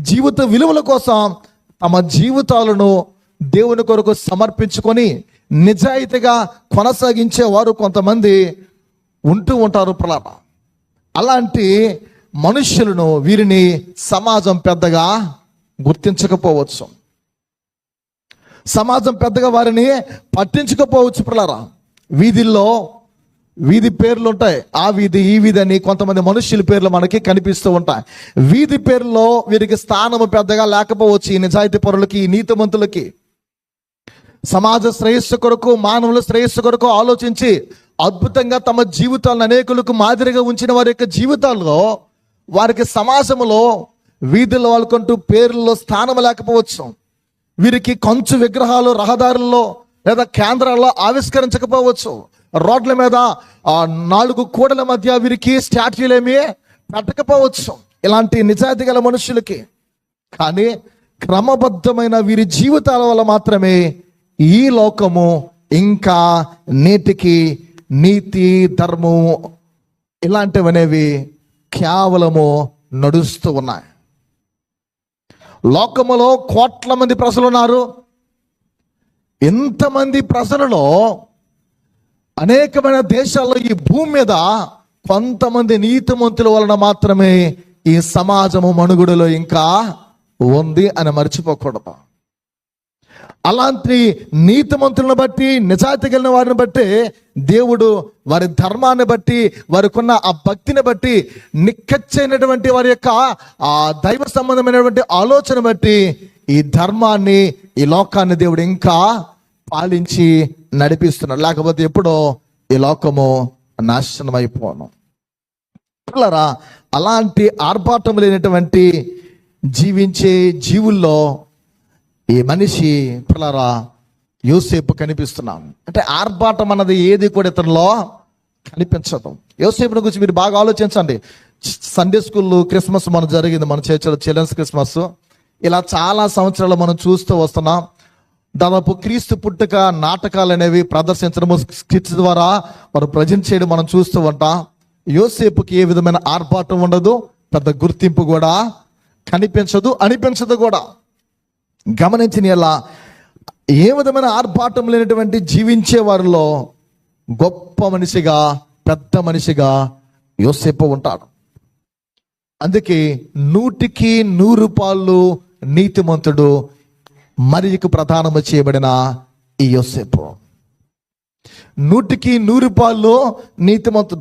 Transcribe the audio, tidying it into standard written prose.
జీవిత విలువల కోసం తమ జీవితాలను దేవుని కొరకు సమర్పించుకొని నిజాయితీగా కొనసాగించే వారు కొంతమంది ఉంటూ ఉంటారు ప్రలాప. అలాంటి మనుష్యులను వీరిని సమాజం పెద్దగా గుర్తించకపోవచ్చు, సమాజం పెద్దగా వారిని పట్టించకపోవచ్చు. ప్రలారా, వీధుల్లో వీధి పేర్లు ఉంటాయి, ఆ వీధి ఈ వీధి అని కొంతమంది మనుష్యుల పేర్లు మనకి కనిపిస్తూ ఉంటాయి. వీధి పేర్లో వీరికి స్థానము పెద్దగా లేకపోవచ్చు. ఈ నిజాయితీ పరులకి, ఈ నీతిమంతులకి సమాజ శ్రేయస్సు కొరకు, మానవుల శ్రేయస్సు కొరకు ఆలోచించి అద్భుతంగా తమ జీవితాలను అనేకులకు మాదిరిగా ఉంచిన వారి యొక్క జీవితాల్లో వారికి సమాజంలో వీధుల్లో వాళ్ళకంటూ పేర్లలో స్థానం లేకపోవచ్చు. వీరికి కంచు విగ్రహాలు రహదారుల్లో లేదా కేంద్రాల్లో ఆవిష్కరించకపోవచ్చు. రోడ్ల మీద 4 కూడల మధ్య వీరికి స్టాట్యూలేమీ పెట్టకపోవచ్చు ఇలాంటి నిజాయితీ గల మనుషులకి. కానీ క్రమబద్ధమైన వీరి జీవితాల వల్ల మాత్రమే ఈ లోకము ఇంకా నేటికి నీతి, ధర్మము ఇలాంటివనేవి కేవలము నడుస్తూ ఉన్నాయి. లోకములో కోట్ల మంది ప్రజలు ఉన్నారు. ఎంతమంది ప్రజలలో అనేకమైన దేశాల్లో ఈ భూమి మీద కొంతమంది నీతిమంతుల వలన మాత్రమే ఈ సమాజము మనుగుడులో ఇంకా ఉంది అని మర్చిపోకూడదు. అలాంటి నీతిమంతులను బట్టి, నిజాయితీ కలిగిన వారిని బట్టి దేవుడు వారి ధర్మాన్ని బట్టి, వారికి ఉన్న ఆ భక్తిని బట్టి, నిక్కచ్చైనటువంటి వారి యొక్క ఆ దైవ సంబంధమైనటువంటి ఆలోచన బట్టి ఈ ధర్మాన్ని, ఈ లోకాన్ని దేవుడు ఇంకా పాలించి నడిపిస్తున్నాడు. లేకపోతే ఎప్పుడో ఈ లోకము నాశనం అయిపోను. పిల్లరా, అలాంటి ఆర్భాటం లేనటువంటి జీవించే జీవుల్లో ఈ మనిషి పిల్లరా యోసేపు కనిపిస్తున్నాం. అంటే ఆర్భాటం అన్నది ఏది కూడా ఇతనిలో కనిపించదు. యోసేపుని గురించి మీరు బాగా ఆలోచించండి. సండే స్కూల్ క్రిస్మస్ మన జరిగింది, మన చర్చలో చిల్డ్రన్స్ క్రిస్మస్. ఇలా చాలా సంవత్సరాలు మనం చూస్తూ వస్తున్నాం. దాదాపు క్రీస్తు పుట్టుక నాటకాలు అనేవి ప్రదర్శించడము, స్కిట్స్ ద్వారా వారు ప్రజెంట్ చేయడం మనం చూస్తూ ఉంటాం. యోసేపుకి ఏ విధమైన ఆర్భాటం ఉండదు, పెద్ద గుర్తింపు కూడా కనిపించదు, అనిపించదు కూడా. గమనించిన ఎలా ఏ విధమైన ఆర్భాటం లేనటువంటి జీవించే వారిలో గొప్ప మనిషిగా, పెద్ద మనిషిగా యోసేపు ఉంటాడు. అందుకే 100కి 100 పాళ్ళు నీతిమంతుడు, మరియకు ప్రధానము చేయబడిన ఈ యోసేపు 100కి 100 పాళ్ళు నీతిమంతుడు.